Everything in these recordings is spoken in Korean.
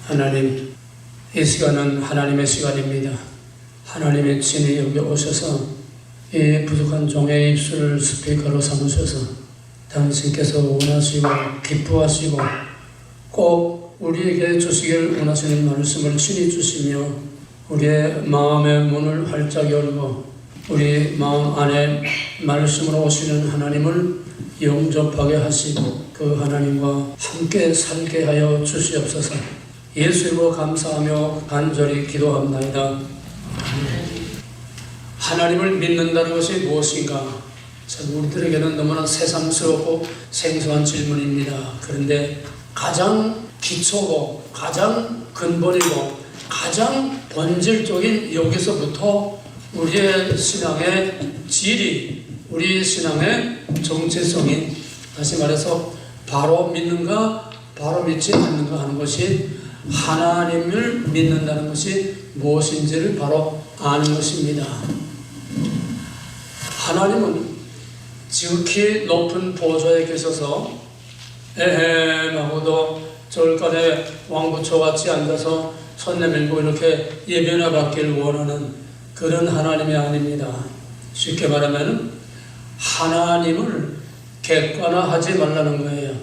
하나님, 이 시간은 하나님의 시간입니다. 하나님의 친히 여기 오셔서 이 부족한 종의 입술을 스피커로 삼으셔서 당신께서 원하시고 기뻐하시고 꼭 우리에게 주시기를 원하시는 말씀을 친히 주시며 우리의 마음의 문을 활짝 열고 우리 마음 안에 말씀으로 오시는 하나님을 영접하게 하시고 그 하나님과 함께 살게 하여 주시옵소서. 예수님으로 감사하며 간절히 기도합나이다. 하나님을 믿는다는 것이 무엇인가? 참 우리들에게는 너무나 새삼스럽고 생소한 질문입니다. 그런데 가장 기초고 가장 근본이고 가장 본질적인 여기서부터 우리의 신앙의 질이, 우리 신앙의 정체성이, 다시 말해서 바로 믿는가 바로 믿지 않는가 하는 것이 하나님을 믿는다는 것이 무엇인지를 바로 아는 것입니다. 하나님은 지극히 높은 보좌에 계셔서 에헴하고도 절간에 왕부처같이 앉아서 손 내밀고 이렇게 예배나 받기를 원하는 그런 하나님이 아닙니다. 쉽게 말하면 하나님을 객관화하지 말라는 거예요.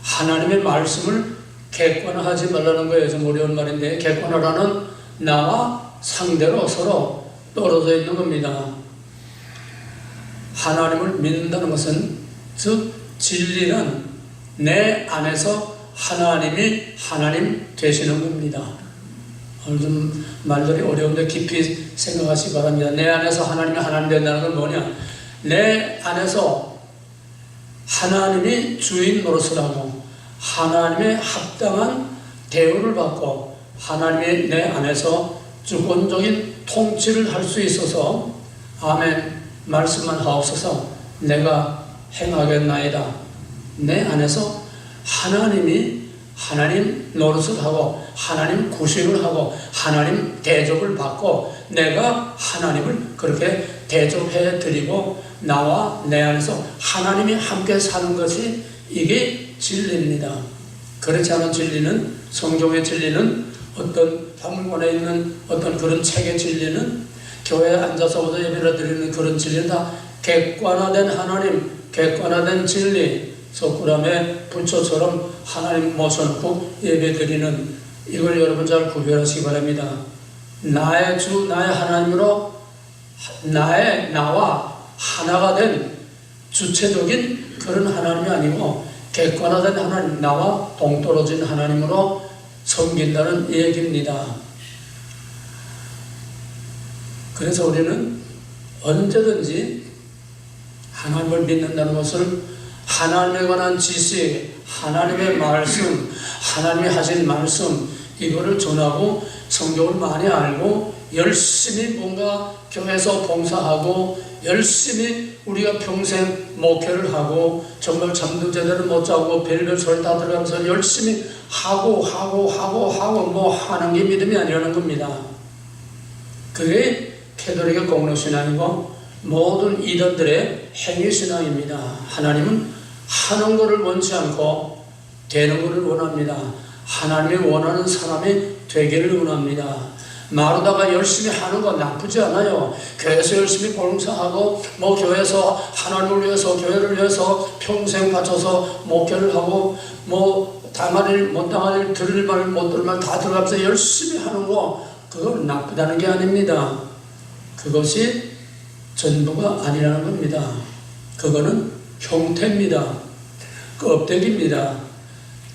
하나님의 말씀을 객관화하지 말라는 거예요. 좀 어려운 말인데, 객관화라는 나와 상대로 서로 떨어져 있는 겁니다. 하나님을 믿는다는 것은, 즉 진리는 내 안에서 하나님이 하나님 되시는 겁니다. 오늘 좀 말들이 어려운데 깊이 생각하시기 바랍니다. 내 안에서 하나님이 하나님 된다는 건 뭐냐? 내 안에서 하나님이 주인 노릇을 하고 하나님의 합당한 대우를 받고 하나님이 내 안에서 주권적인 통치를 할 수 있어서 아멘 말씀만 하옵소서 내가 행하겠나이다. 내 안에서 하나님이 하나님 노릇을 하고 하나님 구실을 하고 하나님 대접을 받고 내가 하나님을 그렇게 대접해 드리고 나와 내 안에서 하나님이 함께 사는 것이 이게 진리입니다. 그렇지 않은 진리는, 성경의 진리는, 어떤 박물관에 있는 어떤 그런 책의 진리는, 교회에 앉아서부터 예배를 드리는 그런 진리는 다 객관화된 하나님, 객관화된 진리, 석굴암의 부처처럼 하나님 모셔놓고 예배드리는, 이걸 여러분 잘 구별하시기 바랍니다. 나의 주, 나의 하나님으로 나와 하나가 된 주체적인 그런 하나님이 아니고 객관화된 하나님, 나와 동떨어진 하나님으로 섬긴다는 얘기입니다. 그래서 우리는 언제든지 하나님을 믿는다는 것을 하나님에 관한 지식, 하나님의 말씀, 하나님이 하신 말씀, 이거를 전하고 성경을 많이 알고 열심히 뭔가 교회에서 봉사하고 열심히 우리가 평생 목회를 하고 정말 잠도 제대로 못 자고 별별 소리 다 들어가면서 열심히 하고 뭐 하는 게 믿음이 아니라는 겁니다. 그게 캐톨릭의 공로신앙이고 모든 이단들의 행위신앙입니다. 하나님은 하는 것을 원치 않고 되는 것을 원합니다. 하나님이 원하는 사람이 되기를 원합니다. 마르다가 열심히 하는 건 나쁘지 않아요. 교회에서 열심히 봉사하고 뭐 교회에서 하나님을 위해서 교회를 위해서 평생 바쳐서 목회를 하고 뭐 당할 일 못 당할 일 들을 말 못 들을 말 다 들어가면서 열심히 하는 거, 그건 나쁘다는 게 아닙니다. 그것이 전부가 아니라는 겁니다. 그거는 형태입니다. 껍데기입니다.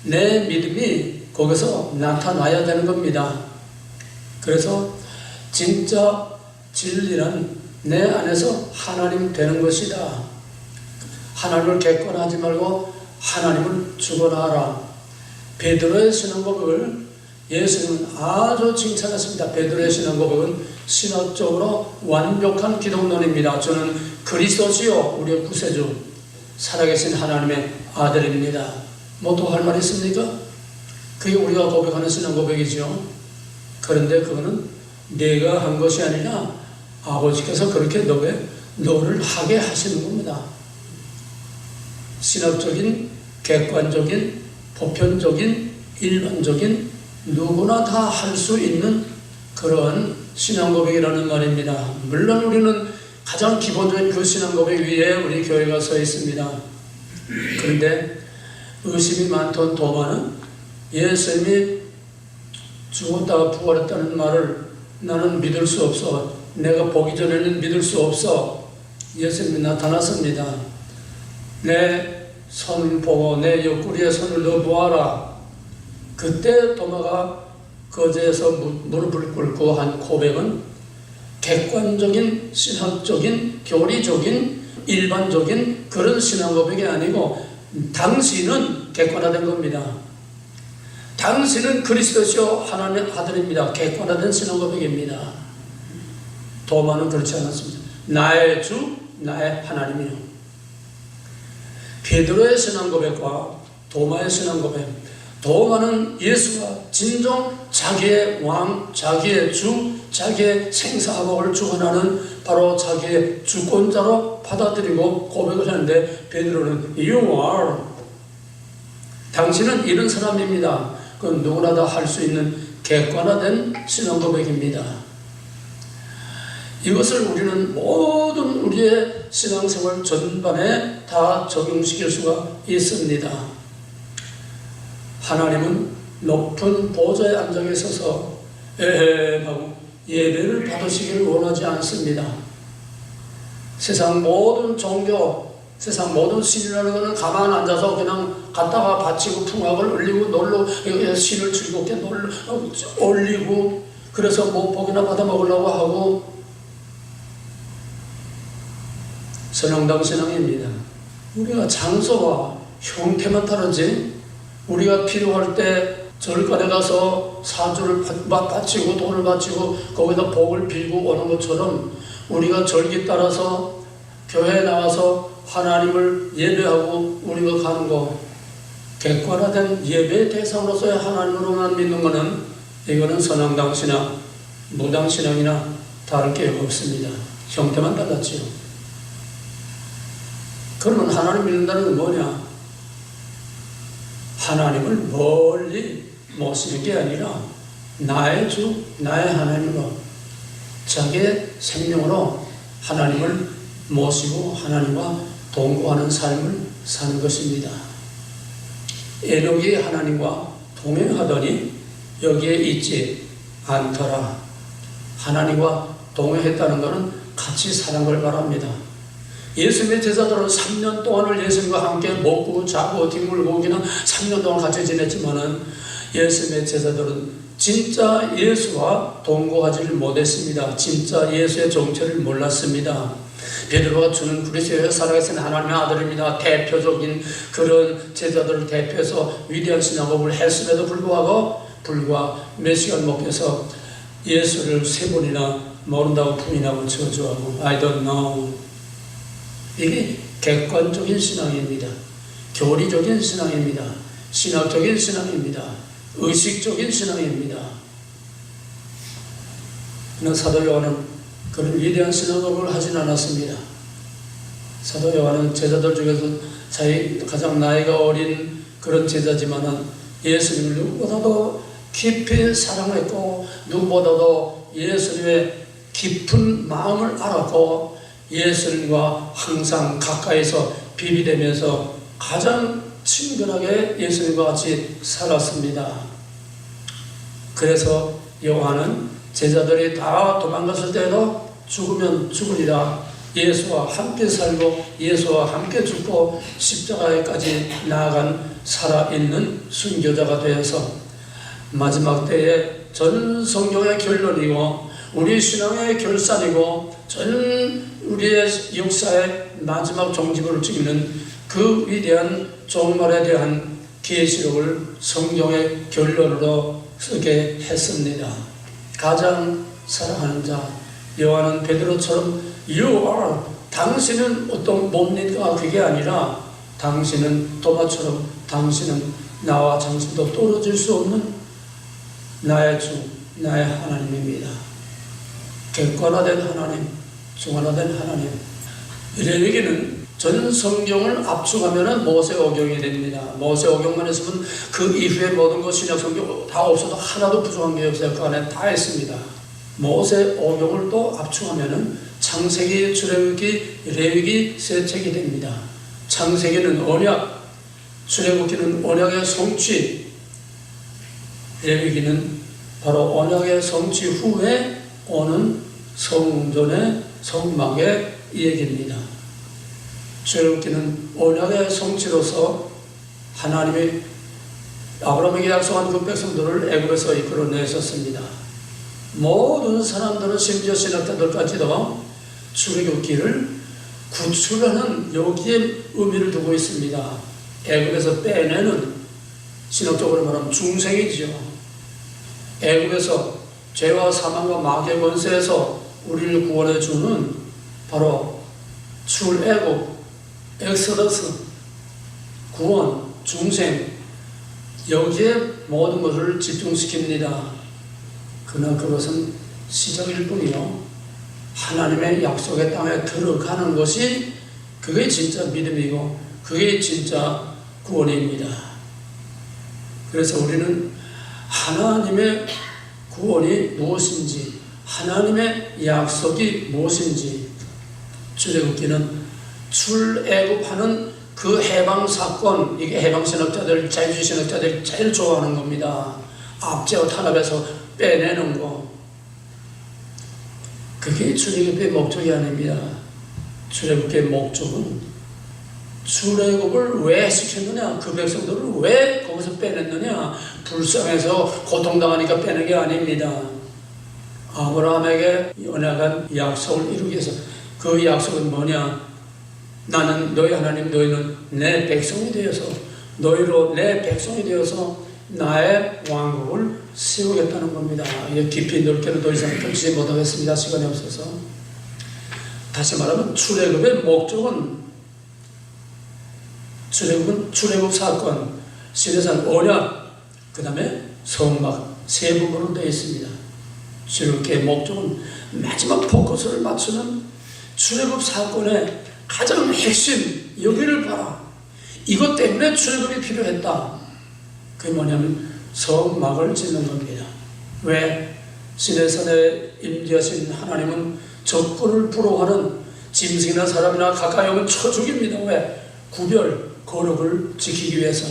내 믿음이 거기서 나타나야 되는 겁니다. 그래서 진짜 진리는 내 안에서 하나님 되는 것이다. 하나님을 객관하지 말고 하나님을 주관하라. 베드로의 신앙고백을 예수님은 아주 칭찬했습니다. 베드로의 신앙고백은 신학적으로 완벽한 기독론입니다. 저는 그리스도시요 우리의 구세주 살아계신 하나님의 아들입니다. 뭐 또 할 말 있습니까? 그게 우리가 고백하는 신앙고백이죠. 그런데 그거는 내가 한 것이 아니라 아버지께서 그렇게 너를 하게 하시는 겁니다. 신학적인, 객관적인, 보편적인, 일반적인 누구나 다 할 수 있는 그런 신앙 고백이라는 말입니다. 물론 우리는 가장 기본적인 그 신앙 고백 위에 우리 교회가 서 있습니다. 그런데 의심이 많던 도마는 예수님이 죽었다가 부활했다는 말을 나는 믿을 수 없어. 내가 보기 전에는 믿을 수 없어. 예수님이 나타났습니다. 내 손을 보고 내 옆구리에 손을 넣어보아라. 그때 도마가 거제에서 무릎을 꿇고 한 고백은 객관적인 신학적인 교리적인 일반적인 그런 신앙 고백이 아니고 당신은 객관화된 겁니다. 당신은 그리스도시요 하나님의 아들입니다. 객관화된 신앙 고백입니다. 도마는 그렇지 않았습니다. 나의 주, 나의 하나님이요. 베드로의 신앙 고백과 도마의 신앙 고백. 도마는 예수가 진정 자기의 왕, 자기의 주, 자기의 생사복을 주관하는 바로 자기의 주권자로 받아들이고 고백을 하는데 베드로는 You are. 당신은 이런 사람입니다. 그건 누구나 다 할 수 있는 객관화된 신앙 고백입니다. 이것을 우리는 모든 우리의 신앙생활 전반에 다 적용시킬 수가 있습니다. 하나님은 높은 보좌에 앉아 계셔서 에헴하고 예배를 받으시기를 원하지 않습니다. 세상 모든 종교, 세상 모든 신이라는 것은 가만 앉아서 그냥 갔다가 바치고 풍악을 올리고 놀러 신을 즐겁게 올리고 그래서 뭐 복이나 받아 먹으려고 하고 선영당 신앙입니다. 우리가 장소와 형태만 다르지 우리가 필요할 때 절간에 가서 사주를 바치고 돈을 바치고 거기다 복을 빌고 오는 것처럼 우리가 절기 따라서 교회에 나와서 하나님을 예배하고 우리가 가는 거 객관화된 예배의 대상으로서의 하나님으로만 믿는 것은 이거는 선왕당 신앙, 무당 신앙이나 다를 게 없습니다. 형태만 달랐지요. 그러면 하나님 믿는다는 건 뭐냐? 하나님을 멀리 모시는 게 아니라 나의 주, 나의 하나님으로 자기의 생명으로 하나님을 모시고 하나님과 동거하는 삶을 사는 것입니다. 에녹이 하나님과 동행하더니 여기에 있지 않더라. 하나님과 동행했다는 것은 같이 사는 걸 말합니다. 예수님의 제자들은 3년 동안을 예수님과 함께 먹고 자고 뒹굴고 그냥 3년 동안 같이 지냈지만은 예수님의 제자들은 진짜 예수와 동거하지를 못했습니다. 진짜 예수의 정체를 몰랐습니다. 베드로가 주는 그리스도의 살아계신 하나님의 아들입니다. 대표적인 그런 제자들을 대표해서 위대한 신앙고백을 했음에도 불구하고 불과 몇 시간 먹혀서 예수를 3번이나 모른다고 부인하고 저주하고 I don't know. 이게 객관적인 신앙입니다. 교리적인 신앙입니다. 신학적인 신앙입니다. 의식적인 신앙입니다. 그러나 사도 요한은 그런 위대한 신앙을 하진 않았습니다. 사도 요한은 제자들 중에서 자기 가장 나이가 어린 그런 제자지만은 예수님을 누구보다도 깊이 사랑했고 누구보다도 예수님의 깊은 마음을 알았고 예수님과 항상 가까이서 비비되면서 가장 친근하게 예수님과 같이 살았습니다. 그래서 요한은 제자들이 다 도망갔을 때도 죽으면 죽으리라 예수와 함께 살고 예수와 함께 죽고 십자가에까지 나아간 살아있는 순교자가 되어서 마지막 때에 전 성경의 결론이고 우리 신앙의 결산이고 전 우리의 역사의 마지막 종지부를 찍는 그 위대한 종말에 대한 계시록을 성경의 결론으로 쓰게 했습니다. 가장 사랑하는 자 요한은 베드로처럼 You are 당신은 어떤 뭡니까? 그게 아니라 당신은 도마처럼 당신은 나와 당신도 떨어질 수 없는 나의 주, 나의 하나님입니다. 객관화된 하나님, 중간화된 하나님. 우리에게는 전 성경을 압축하면 모세오경이 됩니다. 모세오경만 했으면 그 이후에 모든 것 신약 성경 다 없어도 하나도 부족한 게 없어요. 그 안에 다 있습니다. 모세오경을 또 압축하면 창세기, 출애굽기, 레위기 세 책이 됩니다. 창세기는 언약, 출애굽기는 언약의 성취, 레위기는 바로 언약의 성취 후에 오는 성전의 성막의 얘기입니다. 출애굽기는 언약의 성취로서 하나님이 아브라함에게 약속한 그 백성들을 애굽에서 이끌어내셨습니다. 모든 사람들은 심지어 신학자들까지도 출애굽기를 구출하는 여기에 의미를 두고 있습니다. 애굽에서 빼내는, 신학적으로 말하면 중생이죠. 애굽에서 죄와 사망과 마귀의 권세에서 우리를 구원해 주는 바로 출애굽, 엑소더스, 구원, 중생, 여기에 모든 것을 집중시킵니다. 그러나 그것은 시작일 뿐이요, 하나님의 약속의 땅에 들어가는 것이 그게 진짜 믿음이고 그게 진짜 구원입니다. 그래서 우리는 하나님의 구원이 무엇인지, 하나님의 약속이 무엇인지, 출애굽기는 출애굽하는 그 해방 사건, 이게 해방 신학자들, 자유주의 신학자들이 제일 좋아하는 겁니다. 압제와 탄압에서 빼내는 거, 그게 출애굽의 목적이 아닙니다. 출애굽의 목적은 출애굽을 왜 시켰느냐, 그 백성들을 왜 거기서 빼냈느냐, 불쌍해서 고통당하니까 빼는 게 아닙니다. 아브라함에게 언약한 약속을 이루기 위해서. 그 약속은 뭐냐? 나는 너희 하나님, 너희는 내 백성이 되어서, 너희로 내 백성이 되어서 나의 왕국을 세우겠다는 겁니다. 이게 깊이 넓게는 더 이상 펼치지 못하겠습니다. 시간이 없어서. 다시 말하면 출애굽의 목적은, 출애굽 사건, 시내산 언약, 그 다음에 성막 세 부분으로 되어 있습니다. 출애굽의 목적은 마지막 포커스를 맞추는 출애굽 사건의 가장 핵심, 여기를 봐라. 이것 때문에 출애굽이 필요했다. 그게 뭐냐면 성막을 짓는 겁니다. 왜? 시내산에 임재하신 하나님은 적군을 부러워하는 짐승이나 사람이나 가까이 오면 쳐 죽입니다. 왜? 구별, 거룩을 지키기 위해서.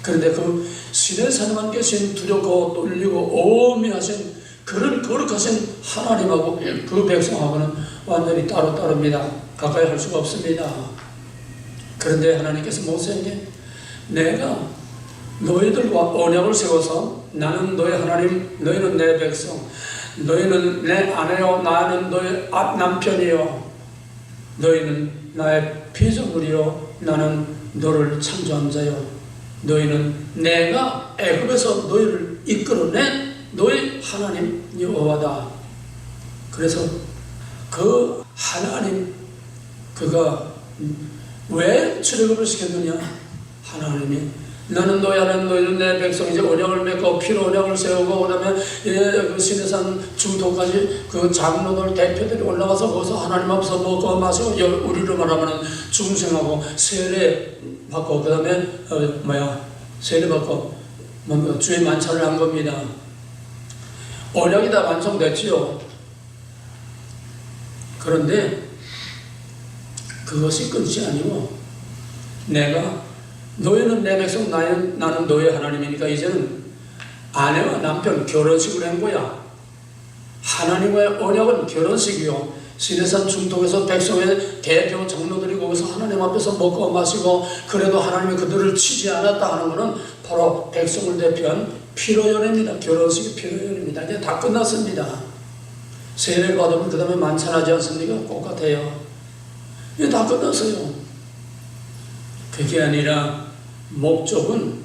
그런데 그 시내산에만 계신 두렵고 떨리고 오미하신 그런 거룩하신 하나님하고 그 백성하고는 완전히 따로따로입니다. 가까이 할 수가 없습니다. 그런데 하나님께서 모세에게 내가 너희들과 언약을 세워서 나는 너희 하나님, 너희는 내 백성, 너희는 내 아내요, 나는 너희 남편이요, 너희는 나의 피조물이요, 나는 너를 창조한 자요, 너희는 내가 애굽에서 너희를 이끌어낸 너희 하나님 여호와다. 그래서 그 하나님, 그가 왜 출애굽을 시켰느냐? 하나님이 나는 너희 하나님, 너희는 내 백성이지, 언약을 맺고 피로 언약을 세우고, 그 다음에 그 시내산 중토까지 그 장로들 대표들이 올라가서 거기서 하나님 앞에서 먹고 마시고, 우리로 말하면 중생하고 세례 받고, 그 다음에 세례 받고 주의 만찬을 한 겁니다. 언약이 다 완성됐지요. 그런데 그것이 끝이 아니고, 내가 너희는 내 백성, 나는 너희 하나님이니까 이제는 아내와 남편 결혼식을 한 거야. 하나님과의 언약은 결혼식이요. 시내산 중동에서 백성의 대표 장로들이 거기서 하나님 앞에서 먹고 마시고, 그래도 하나님이 그들을 치지 않았다 하는 것은 바로 백성을 대표한 피로연회입니다. 결혼식이 피로연회입니다. 이제 다 끝났습니다. 세례를 받으면 그 다음에 만찬하지 않습니까? 똑같아요. 이제 다 끝났어요. 그게 아니라 목적은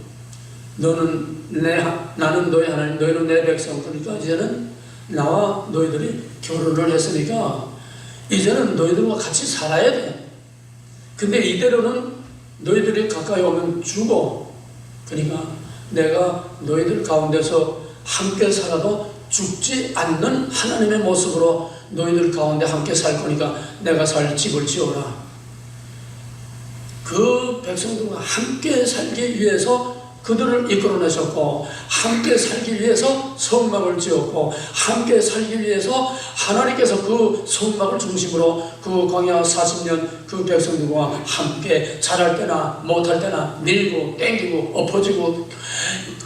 나는 너희 하나님, 너희는 내 백성. 그러니까 이제는 나와 너희들이 결혼을 했으니까 이제는 너희들과 같이 살아야 돼. 근데 이대로는 너희들이 가까이 오면 죽어. 그러니까 내가 너희들 가운데서 함께 살아도 죽지 않는 하나님의 모습으로 너희들 가운데 함께 살 거니까 내가 살 집을 지어라. 그 백성들과 함께 살기 위해서 그들을 이끌어내셨고, 함께 살기 위해서 성막을 지었고, 함께 살기 위해서 하나님께서 그 성막을 중심으로 그 광야 40년 그 백성들과 함께 잘할 때나 못할 때나 밀고 땡기고 엎어지고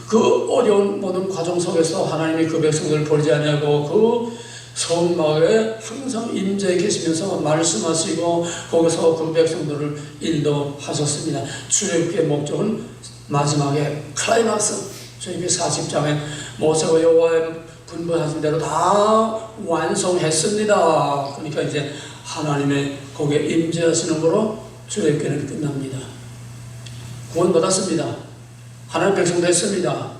그 어려운 모든 과정 속에서 하나님이 그 백성들을 버리지 아니하고 그 성막에 항상 임재해 계시면서 말씀하시고 거기서 그 백성들을 인도하셨습니다. 출애굽의 목적은 마지막에 클라이막스, 출애굽기 40장에 모세가 여호와의 분부하신 대로 다 완성했습니다. 그러니까 이제 하나님의 거기에 임재하시는 거로 출애굽기는 끝납니다. 구원받았습니다. 하나님 백성 됐습니다.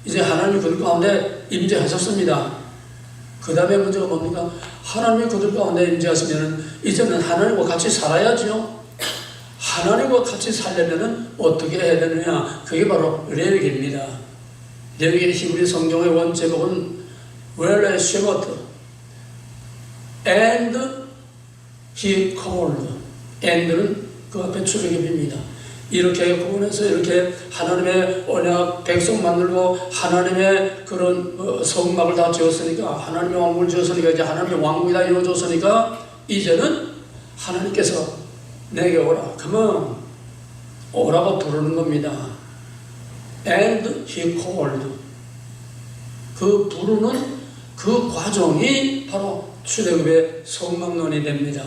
이제 하나님이 그들 가운데 임재하셨습니다. 그 다음에 문제가 뭡니까? 하나님이 그들 가운데 임재하시면 이제는 하나님과 같이 살아야죠. 하나님과 같이 살려면 어떻게 해야 되느냐? 그게 바로 레위기입니다. 레위기 히브리 성경의 원제목은 Well as shepherd and he called. and는 그 앞에 출애굽입니다. 이렇게 구원해서 이렇게 하나님의 언약 백성 만들고 하나님의 그런 성막을 다 지었으니까, 하나님의 왕국을 지었으니까, 이제 하나님의 왕국이 다 이루어졌으니까 이제는 하나님께서 내게 오라, 그러면 오라고 부르는 겁니다. And he called. 그 부르는 그 과정이 바로 출애굽의 성막론이 됩니다.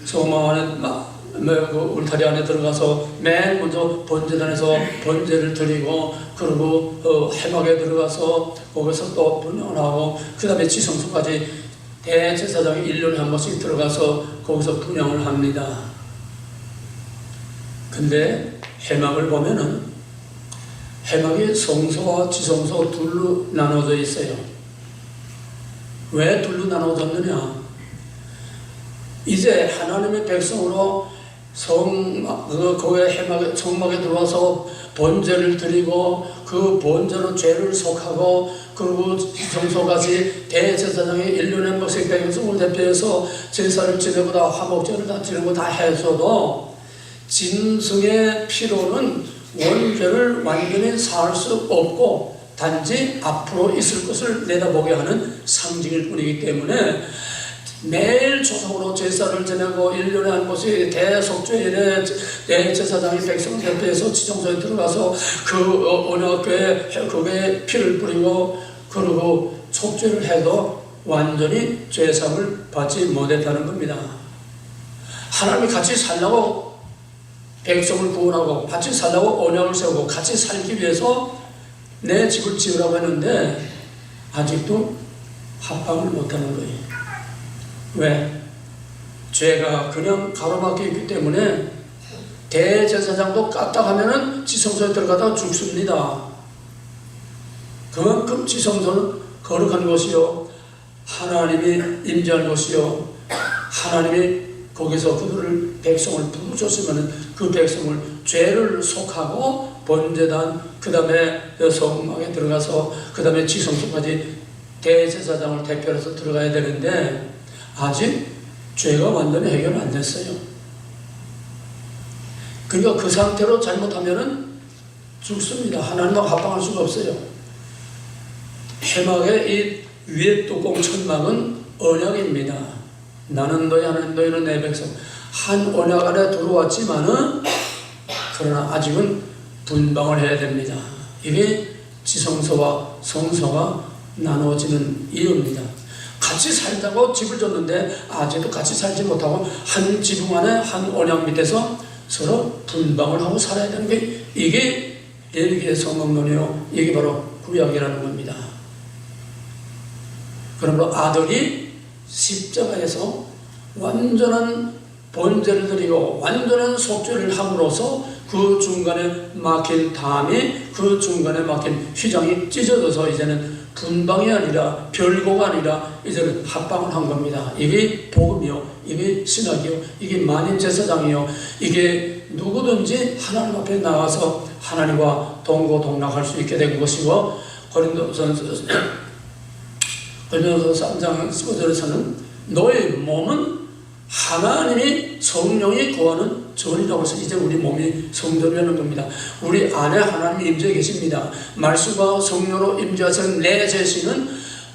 성막 안에 그 울타리 안에 들어가서 맨 먼저 번제단에서 번제를 드리고, 그리고 회막에 들어가서 거기서 또 분향을 하고, 그 다음에 지성소까지 대제사장이 1년에 한 번씩 들어가서 거기서 분향을 합니다. 근데 회막을 보면은 회막이 성소와 지성소 둘로 나눠져 있어요. 왜 둘로 나눠졌느냐? 이제 하나님의 백성으로 거기에 해막에, 성막에 들어와서 번제를 드리고 그 번제로 죄를 속하고, 그리고 성소까지 대제사장이 1년에 한 번씩 백성을 대표해서 제사를 지내고 다 화목제를 다 지내고 다 해서도 짐승의 피로는 원죄를 완전히 살 수 없고 단지 앞으로 있을 것을 내다보게 하는 상징일 뿐이기 때문에 매일 조성으로 제사를 지내고 1년에 한 번씩 대속죄일에 대제사장이 백성을 대표해서 지성소에 들어가서 그 언약궤에 그게 피를 뿌리고, 그리고 속죄를 해도 완전히 죄상을 받지 못했다는 겁니다. 하나님이 같이 살라고 백성을 구원하고 같이 살라고 언약을 세우고 같이 살기 위해서 내 집을 지으라고 했는데 아직도 합방을 못하는 거예요. 왜? 죄가 그냥 가로막혀 있기 때문에 대제사장도 까딱하면은 지성소에 들어가다 죽습니다. 그만큼 지성소는 거룩한 곳이요, 하나님이 임재할 곳이요, 하나님이 거기서 그들을 백성을 부르셨으면 그 백성을 죄를 속하고 번제단, 그 다음에 성막에 들어가서 그 다음에 지성소까지 대제사장을 대표해서 들어가야 되는데 아직 죄가 완전히 해결 안 됐어요. 그러니까 그 상태로 잘못하면은 죽습니다. 하나님과 합방할 수가 없어요. 회막의 이 위에 뚜껑 천막은 언약입니다. 나는 너희, 하나님 너희는 내 백성. 한 언약 안에 들어왔지만은 그러나 아직은 분방을 해야 됩니다. 이게 지성소와 성소가 나누어지는 이유입니다. 같이 살자고 집을 줬는데 아직도 같이 살지 못하고 한 지붕 안에 한 언약 밑에서 서로 분방을 하고 살아야 되는 게 이게 레위기의 성막론이요, 이게 바로 구약이라는 겁니다. 그러므로 아들이 십자가에서 완전한 번제를 드리고 완전한 속죄를 함으로써 그 중간에 막힌 담이, 그 중간에 막힌 휘장이 찢어져서 이제는 분방이 아니라 별거가 아니라 이제는 합방을 한 겁니다. 이게 복음이요, 이게 신학이요, 이게 만인제사장이요, 이게 누구든지 하나님 앞에 나가서 하나님과 동고동락할 수 있게 된 것이고, 고린도서 3장 15절에서는 너의 몸은 하나님이 성령이 거하는 전이라고 해서 이제 우리 몸이 성전이라는 겁니다. 우리 안에 하나님이 임재 계십니다. 말씀과 성령으로 임재하신 내 자신은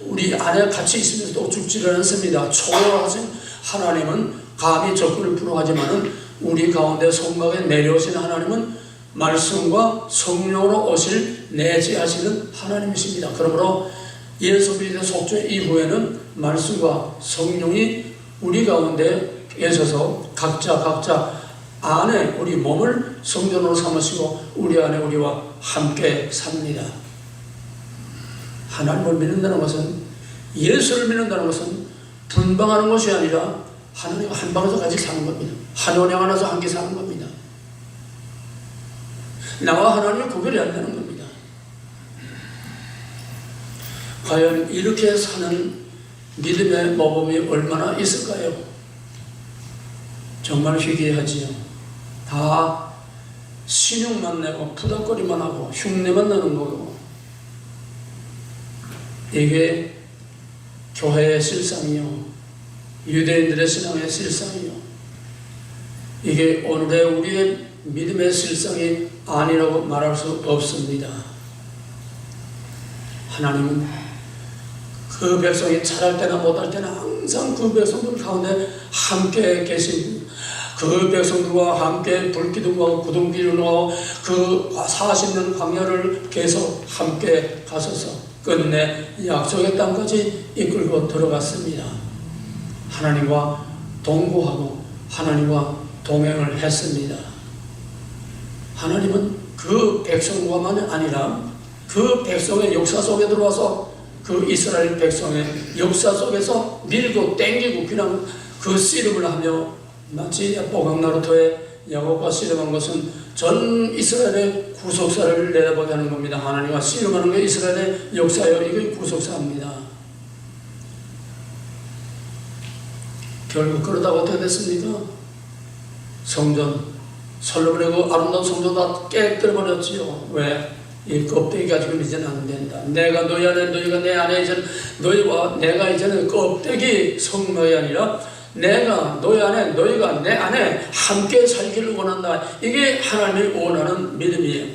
우리 안에 같이 있으면서도 죽지를 않습니다. 초월하신 하나님은 감히 적군을 불허하지만은 우리 가운데 성막에 내려오신 하나님은 말씀과 성령으로 오실 내재하시는 하나님이십니다. 그러므로 예수 그리스도의 속죄 이후에는 말씀과 성령이 우리 가운데 계셔서 각자 안에 우리 몸을 성전으로 삼으시고 우리 안에 우리와 함께 삽니다. 하나님을 믿는다는 것은, 예수를 믿는다는 것은 분방하는 것이 아니라 하나님과 한 방에서 같이 사는 겁니다. 한 원에 안에서 함께 사는 겁니다. 나와 하나님의 구별이 안 되는 겁니다. 과연 이렇게 사는 믿음의 모범이 얼마나 있을까요? 정말 희귀하지요. 다 신용만 내고 푸덕거리만 하고 흉내만 나는 거고, 이게 교회의 실상이요, 유대인들의 신앙의 실상이요, 이게 오늘의 우리의 믿음의 실상이 아니라고 말할 수 없습니다. 하나님은 그 백성이 잘할 때나 못할 때나 항상 그 백성들 가운데 함께 계신, 그 백성들과 함께 불기둥과 구둥기둥과 그 40년 광야를 계속 함께 가셔서 끝내 약속의 땅까지 이끌고 들어갔습니다. 하나님과 동거하고 하나님과 동행을 했습니다. 하나님은 그 백성과만 아니라 그 백성의 역사 속에 들어와서 그 이스라엘 백성의 역사 속에서 밀고 땡기고 그냥 그 씨름을 하며, 마치 보강나루토의 야곱과 씨름한 것은 전 이스라엘의 구속사를 내다보게 하는 겁니다. 하나님과 씨름하는 게 이스라엘의 역사예요. 이게 구속사입니다. 결국 그러다가 어떻게 됐습니까? 성전, 솔로몬의 그 아름다운 성전 다 깨뜨려버렸지요. 왜? 이 껍데기 가지고는 이제는 안 된다. 내가 너희 안에, 너희가 내 안에, 이제는 너희와 내가 이제는 껍데기 성막이 아니라 내가 너희 안에, 너희가 내 안에 함께 살기를 원한다. 이게 하나님이 원하는 믿음이에요.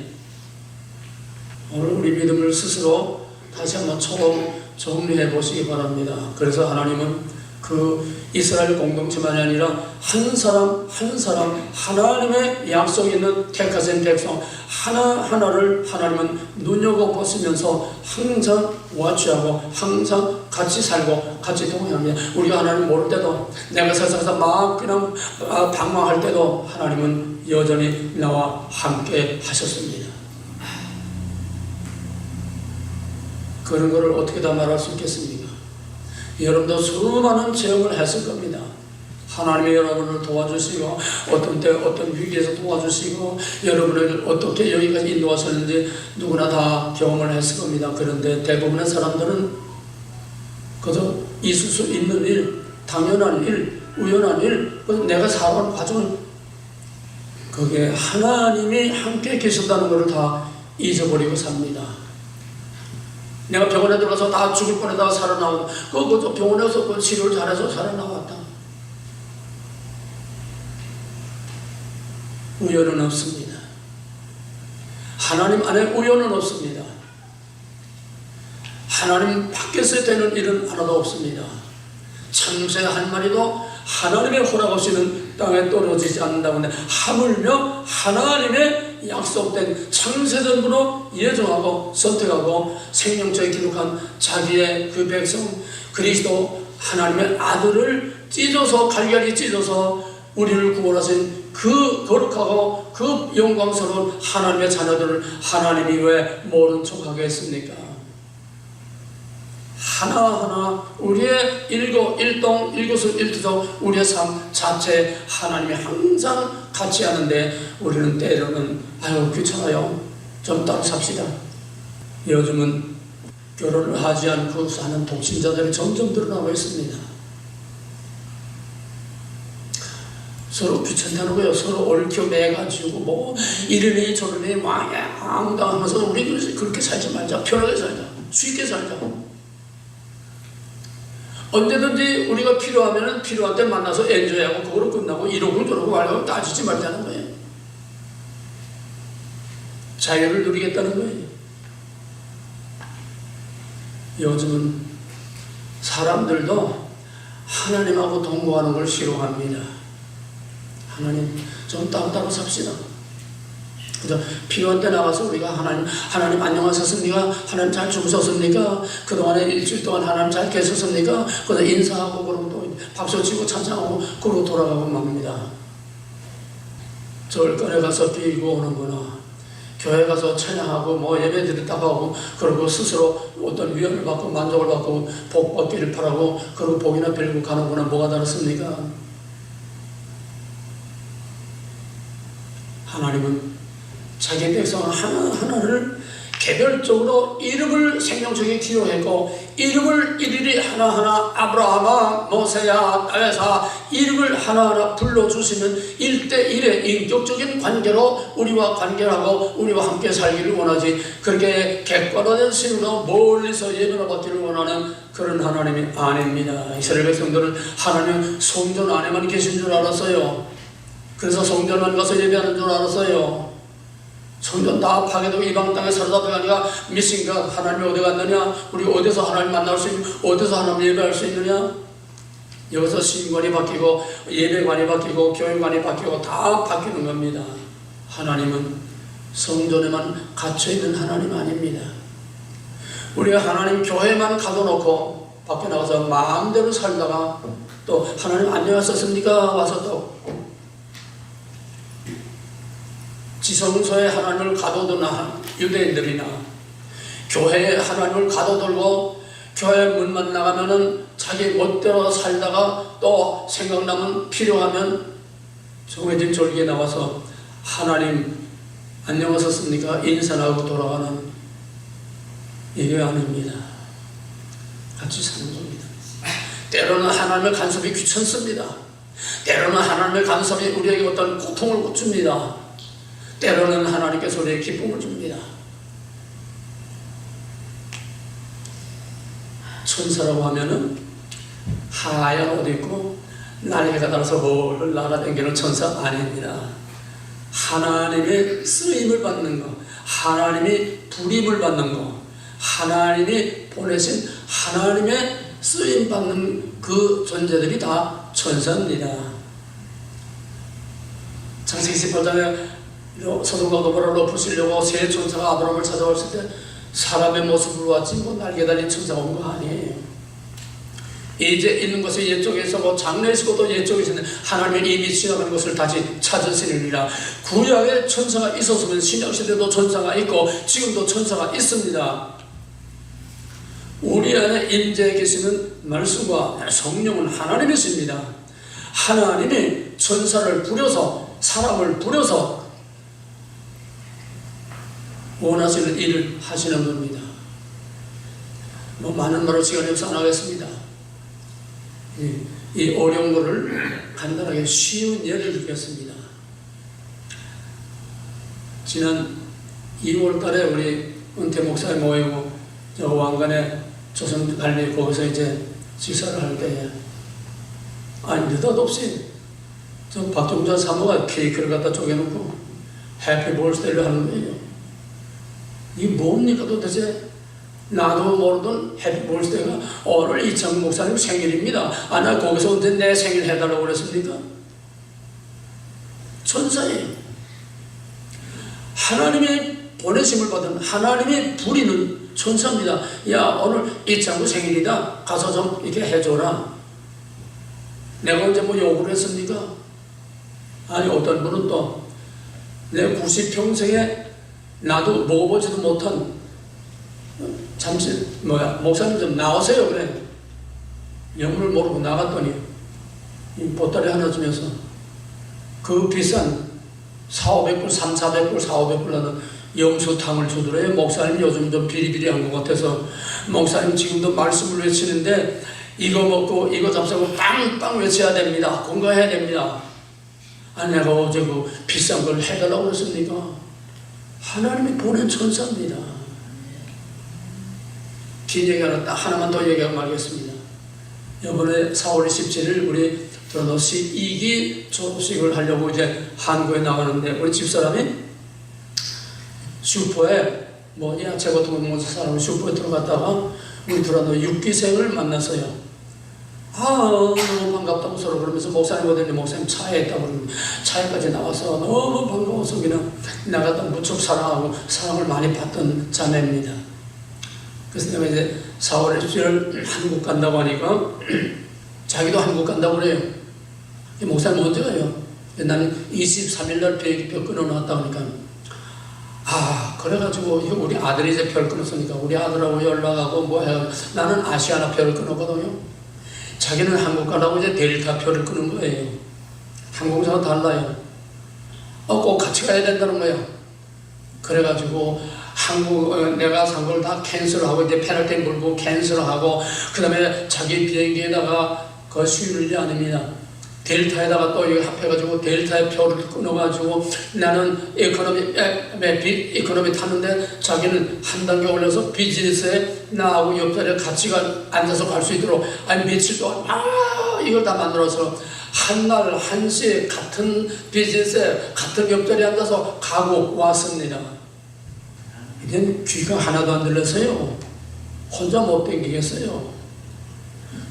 오늘 우리 믿음을 스스로 다시 한번 처음 정리해 보시기 바랍니다. 그래서 하나님은 그 이스라엘 공동체만이 아니라 한 사람 한 사람 하나님의 약속이 있는 택하신 백성 하나하나를 하나님은 눈여겨보시면서 항상 와치하고 항상 같이 살고 같이 동행합니다. 우리가 하나님 모를 때도, 내가 세상에서 막 그냥 방황할 때도 하나님은 여전히 나와 함께 하셨습니다. 그런 것을 어떻게 다 말할 수 있겠습니까? 여러분도 수많은 체험을 했을 겁니다. 하나님이 여러분을 도와주시고, 어떤 때 어떤 위기에서 도와주시고, 여러분을 어떻게 여기까지 인도하셨는지 누구나 다 경험을 했을 겁니다. 그런데 대부분의 사람들은 그저 있을 수 있는 일, 당연한 일, 우연한 일, 내가 살아온 과정을, 그게 하나님이 함께 계신다는 것을 다 잊어버리고 삽니다. 내가 병원에 들어가서 다 죽을 뻔하다가 살아나오고, 그 병원에서 그 치료를 잘해서 살아나왔다. 우연은 없습니다. 하나님 안에 우연은 없습니다. 하나님 밖에서 되는 일은 하나도 없습니다. 참새 한 마리도 하나님의 허락 없이는 땅에 떨어지지 않는다고 하는데, 하물며 하나님의 약속된 창세전부로 예정하고 선택하고 생명처에 기록한 자기의 그 백성 그리스도 하나님의 아들을 찢어서, 갈갈이 찢어서 우리를 구원하신 그 거룩하고 그 영광스러운 하나님의 자녀들을 하나님이 왜 모른 척하게 했습니까? 하나하나 우리의 일동, 일거수, 일투족, 우리의 삶 자체 하나님이 항상 같이 하는데, 우리는 때로는 아유 귀찮아요, 좀 따로 삽시다. 요즘은 결혼을 하지 않고 사는 독신자들이 점점 늘어나고 있습니다. 서로 귀찮다는 거예요. 서로 얽혀 매가지고 뭐 이러니 저러니 망당하면서 우리 그렇게 살지 말자. 편하게 살자. 쉽게 살자. 언제든지 우리가 필요하면 필요한 때 만나서 엔조이하고 그거로 끝나고 이러고 저러고 하려고 따지지 말자는 거예요. 자유를 누리겠다는 거예요. 요즘은 사람들도 하나님하고 동거하는 걸 싫어합니다. 하나님 좀 따로따로 삽시다. 그래서 필요한 때 나가서 우리가 하나님 안녕하셨습니까? 하나님 잘 주무셨습니까? 그동안에 일주일 동안 하나님 잘 계셨습니까? 그래서 인사하고 그러고 또 박수 치고 찬양하고 그러고 돌아가고 맙니다. 절간에 가서 빌고 오는구나. 교회 가서 찬양하고 뭐 예배 드렸다고 하고 그리고 스스로 어떤 위안을 받고 만족을 받고 복 받기를 바라고 그리고 복이나 빌고 가는구나. 뭐가 다르습니까? 하나님은 자기 백성 하나하나를 개별적으로 이름을 생명적인 기록했고 이름을 일일이 하나하나 아브라함아 모세야 다윗아 이름을 하나하나 불러주시는 1대1의 인격적인 관계로 우리와 관계하고 우리와 함께 살기를 원하지 그렇게 객관화된 신으로 멀리서 예배를 받기를 원하는 그런 하나님이 아닙니다. 이스라엘 백성들은 하나님 성전 안에만 계신 줄 알았어요. 그래서 성전만 가서 예배하는 줄 알았어요. 성전 다 파괴되고 이방 땅에 사로잡혀가니까 미신가 하나님이 어디 갔느냐? 우리 어디서 하나님 만날 수 있는 어디서 하나님 예배할 수 있느냐? 여기서 신관이 바뀌고 예배관이 바뀌고 교회관이 바뀌고 다 바뀌는 겁니다. 하나님은 성전에만 갇혀있는 하나님 아닙니다. 우리가 하나님 교회만 가둬놓고 밖에 나가서 마음대로 살다가 또 하나님 안녕하셨습니까? 와서 또 지성소에 하나님을 가둬둔 유대인들이나 교회에 하나님을 가둬들고 교회 문만 나가면은 자기 멋대로 살다가 또 생각나면 필요하면 정해진 절기에 나와서 하나님 안녕하셨습니까? 인사하고 돌아가는 이게 아닙니다. 같이 사는 겁니다. 때로는 하나님의 간섭이 귀찮습니다. 때로는 하나님의 간섭이 우리에게 어떤 고통을 줍니다. 때로는 하나님께서 우리에게 기쁨을 줍니다. 천사라고 하면은 하얀 옷 입고 날개가 달아서 뭘 날아다니는 천사 아닙니다. 하나님의 쓰임을 받는 거, 하나님이 불임을 받는 거, 하나님이 보내신 하나님의 쓰임 받는 그 존재들이 다 천사입니다. 창세기 18장에 소돔과 고모라를 엎으시려고 세 천사가 아브라함을 찾아왔을 때 사람의 모습으로 왔지 뭐 날개 달린 천사가 온 거 아니에요. 이제 있는 것을 옛적에서 뭐 장래에서도 또 옛적에서 하나님의 이미 지나가는 것을 다시 찾으시느니라. 구약에 천사가 있었으면 신약시대도 천사가 있고 지금도 천사가 있습니다. 우리 안에 임재해 계시는 말씀과 성령은 하나님이십니다. 하나님이 천사를 부려서 사람을 부려서 원하시는 일을 하시는 겁니다. 뭐 많은 말을 시간이 없어 안 하겠습니다. 이 어려운 거를 간단하게 쉬운 예를 들겠습니다. 지난 2월 달에 우리 은퇴 목사에 모이고 저 왕관에 조선관리 거기서 이제 지사를 할 때에 아니 느닷없이 저 박종자 사모가 케이크를 갖다 쪼개놓고 해피 볼스데이를 하는 거예요. 이게 뭡니까 도대체? 나도 모르던 해피 볼스데이가 오늘 이창훈 목사님 생일입니다. 아, 나 거기서 언제 내 생일 해달라고 그랬습니까? 천사예요. 하나님의 보내심을 받은 하나님이 부리는 천사입니다. 야, 오늘 이창훈 생일이다. 가서 좀 이렇게 해줘라. 내가 언제 뭐 요구를 했습니까? 아니, 어떤 분은 또 내 90평생에 나도 먹어보지도 못한 잠시 목사님 좀 나오세요 그래. 영문을 모르고 나갔더니 이 보따리 하나 주면서 그 비싼 4,500불, 3,400불, 4,500불 하는 염소탕을 주더래요. 목사님 요즘 좀 비리비리한 것 같아서 목사님 지금도 말씀을 외치는데 이거 먹고 이거 잡수고 빵빵 외쳐야 됩니다. 건강해야 됩니다. 아니 내가 어제 그 비싼 걸 해달라고 그랬습니까? 하나님이 보낸 천사입니다. 긴 얘기 하나만 더 얘기하고 말겠습니다. 이번에 4월 27일 우리 드러너시 2기 졸업식을 하려고 이제 한국에 나가는데, 우리 집사람이 슈퍼에 뭐 야채 같은 거 먹는 사람을 슈퍼에 들어갔다가 우리 드러너 6기생을 만났어요. 너무 반갑다고 서로 그러면서 목사님 어디니, 목사님 차에 있다고 그러면 차에까지 나와서 너무 반가워서 그냥 나갔다 무척 사랑하고 사랑을 많이 받던 자매입니다. 그래서 내가 이제 4월 27일 한국 간다고 하니까 자기도 한국 간다고 그래요. 목사님 언제 가요? 나는 23일날 비행기표 끊어놨다 그러니까, 그래가지고 우리 아들이 이제 별 끊었으니까 우리 아들하고 연락하고 뭐 해야, 나는 아시아나 표를 끊었거든요. 자기는 한국 가려고 이제 델타 표를 끊은 거예요. 항공사가 달라요. 꼭 같이 가야 된다는 거야. 그래가지고 내가 산 걸 다 캔슬하고 이제 페널티 물고 캔슬하고, 그 다음에 자기 비행기에다가 그 수유를 아닙니다. 델타에다가 또 이거 합해가지고 델타의 표를 끊어가지고, 나는 이코노미 탔는데 자기는 한 단계 올려서 비즈니스에 나하고 옆자리에 같이 앉아서 갈 수 있도록 며칠 동안 이걸 다 만들어서 한날 한시에 같은 비즈니스에 같은 옆자리에 앉아서 가고 왔습니다. 이젠 귀가 하나도 안 들려서요, 혼자 못 댕기겠어요.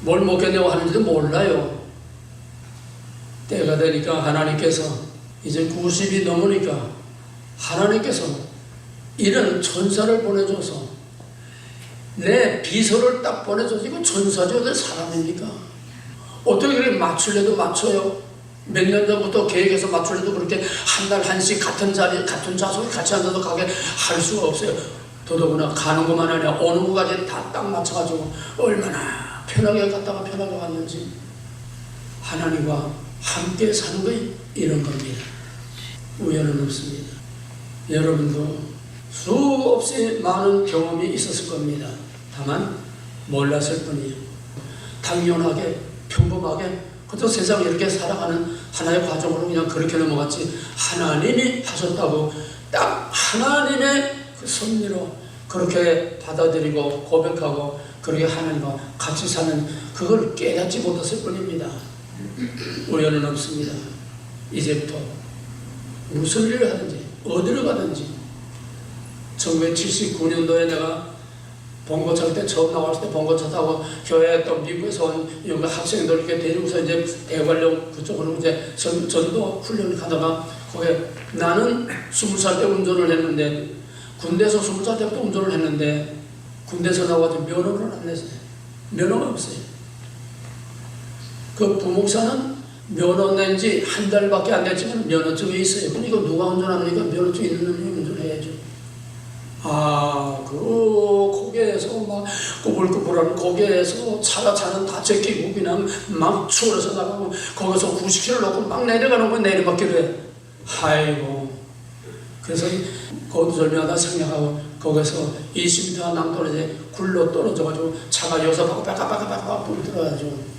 뭘 먹겠냐고 하는지도 몰라요. 때가 되니까 하나님께서 이제 90이 넘으니까 하나님께서 이런 천사를 보내줘서 내 비서를 딱 보내줘서, 이거 천사죠, 어디 사람입니까? 어떻게 그렇게 맞추려도 맞춰요? 몇 년 전부터 계획해서 맞추려도 그렇게 한 달 한씩 같은 자리 같은 좌석에 같이 앉아서 가게 할 수가 없어요. 더더구나 가는 것만 아니라 오는 것까지 다 딱 맞춰가지고 얼마나 편하게 갔다가 편하게 왔는지. 하나님과 함께 사는 거 이런 겁니다. 우연은 없습니다. 여러분도 수없이 많은 경험이 있었을 겁니다. 다만 몰랐을 뿐이에요. 당연하게 평범하게 그저 세상을 이렇게 살아가는 하나의 과정으로 그냥 그렇게 넘어갔지, 하나님이 하셨다고 딱 하나님의 그 섭리로 그렇게 받아들이고 고백하고 그렇게 하나님과 같이 사는 그걸 깨닫지 못했을 뿐입니다. 우연은 없습니다. 이제부터 무슨 일을 하든지 어디를 가든지. 1979년도에 내가 봉고차 때 처음 나왔을 때 봉고차 타고 교회 또 미국에서 온 여기 학생들 이렇게 데리고서 이제 대관령 그쪽으로 이제 전도 훈련을 가다가, 거기에 나는 20살 때 운전을 했는데, 군대에서 20살 때부터 운전을 했는데 군대에서 나와서 면허를 안 냈어요. 면허가 없어요. 그 부목사는 면허 낸 지 한 달밖에 안 됐지만 면허증이 있어요. 그러니까 누가 운전하니까 면허증 있는 놈이 운전해야죠. 거기에서 막 꾸불꾸불하는 거기에서 차는 다 제끼고 그냥 막 추월해서 나가고, 거기서 90km 놓고 막 내려가는 거 내리막길로 해. 아이고. 그래서 거두절미하다 생략하고 거기서 20m 남떨어져 굴러 떨어져가지고 차가 여기서 하고 빠까빠까빠까 불 들어가지고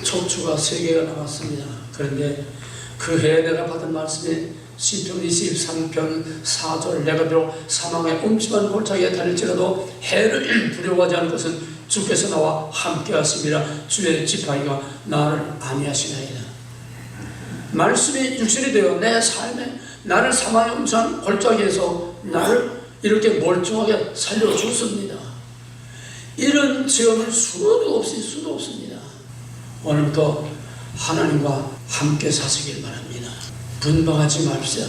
척추가 3개가 나왔습니다. 그런데 그 해에 내가 받은 말씀이 시편 23편 4절, 내가 비록 사망의 음침한 골짜기에 달릴지라도 해를 두려워하지 않을 것은 주께서 나와 함께 하심이라. 주의 지팡이가 나를 안위하시나이다. 말씀이 육신이 되어 내 삶에 나를 사망의 음침한 골짜기에서 나를 이렇게 멀쩡하게 살려줬습니다. 이런 체험을 수도 없습니다. 오늘부터 하나님과 함께 사시길 바랍니다. 분방하지 맙시다.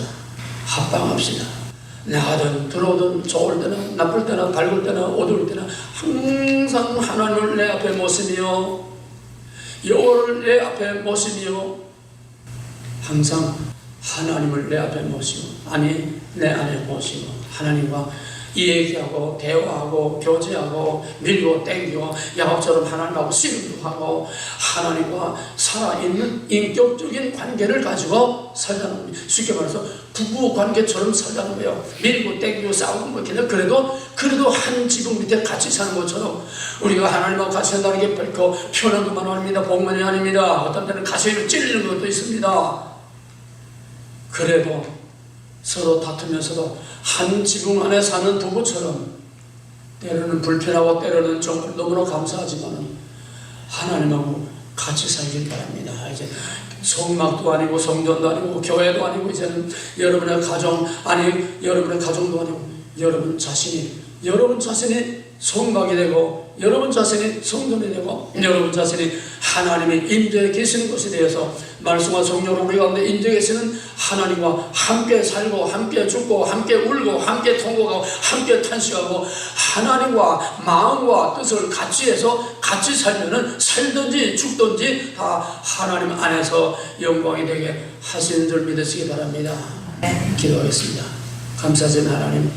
합방합시다. 나가든 들어오든 좋을 때나 나쁠 때나 밝을 때나 어두울 때나 항상 하나님을 내 앞에 모시며 여호와를 내 앞에 모시며 항상 하나님을 내 앞에 모시고 내 안에 모시고 하나님과 얘기하고 대화하고 교제하고 밀고 땡기고 야곱처럼 하나님하고 씨름도 하고 하나님과 살아있는 인격적인 관계를 가지고 살자는 겁니다. 쉽게 말해서 부부 관계처럼 살자는 거예요. 밀고 땡기고 싸우고 뭐 그래도 한 지붕 밑에 같이 사는 것처럼 우리가 하나님하고 같이 산다는 게 결코 편한 것만 아닙니다. 복만이 아닙니다. 어떤 때는 가슴이 찔리는 것도 있습니다. 그래도 서로 다투면서도 한 지붕 안에 사는 부부처럼 때로는 불편하고 때로는 좀 너무나 감사하지만 하나님하고 같이 살길 바랍니다. 이제 성막도 아니고 성전도 아니고 교회도 아니고 이제는 여러분의 가정 여러분의 가정도 아니고 여러분 자신이 성막이 되고 여러분 자신이 성전이 되고 여러분 자신이 하나님의 임재에 계시는 것이 되어서 말씀과 성령으로 우리 가운데 임재에 계시는 하나님과 함께 살고 함께 죽고 함께 울고 함께 통곡하고 함께 탄식하고 하나님과 마음과 뜻을 같이 해서 같이 살면은 살든지 죽든지 다 하나님 안에서 영광이 되게 하시는 줄 믿으시기 바랍니다. 기도하겠습니다. 감사하신 하나님,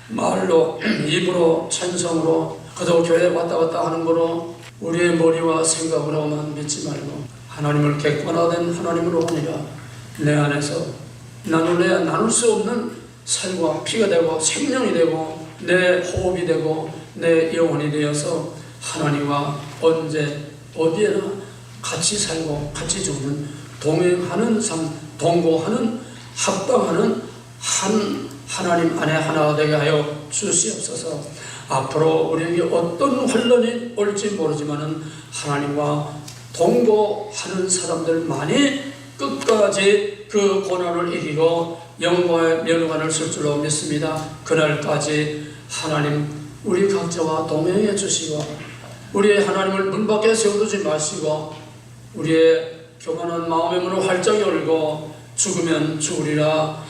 말로 입으로 찬성으로 그저 교회 왔다 갔다 하는 거로 우리의 머리와 생각으로만 믿지 말고 하나님을 객관화된 하나님으로 아니라 내 안에서 나눌래야 나눌 수 없는 살과 피가 되고 생명이 되고 내 호흡이 되고 내 영혼이 되어서 하나님과 언제 어디에나 같이 살고 같이 죽는 동행하는 삶, 동거하는 합당하는 한 하나님 안에 하나가 되게 하여 주시옵소서. 앞으로 우리에게 어떤 환란이 올지 모르지만은 하나님과 동거하는 사람들만이 끝까지 그 고난을 이기고 영광의 면류관을 쓸 줄로 믿습니다. 그날까지 하나님 우리 각자와 동행해 주시고 우리의 하나님을 문 밖에 세워두지 마시고 우리의 교만한 마음의 문을 활짝 열고 죽으면 죽으리라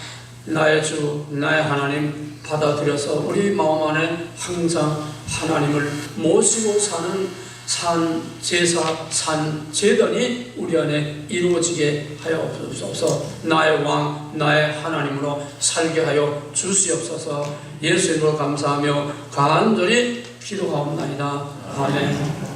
나의 주 나의 하나님 받아들여서 우리 마음 안에 항상 하나님을 모시고 사는 산 제사 산 제단이 우리 안에 이루어지게 하여 주옵소서. 나의 왕 나의 하나님으로 살게 하여 주시옵소서. 예수 이름으로 감사하며 간절히 기도하옵나이다. 아멘.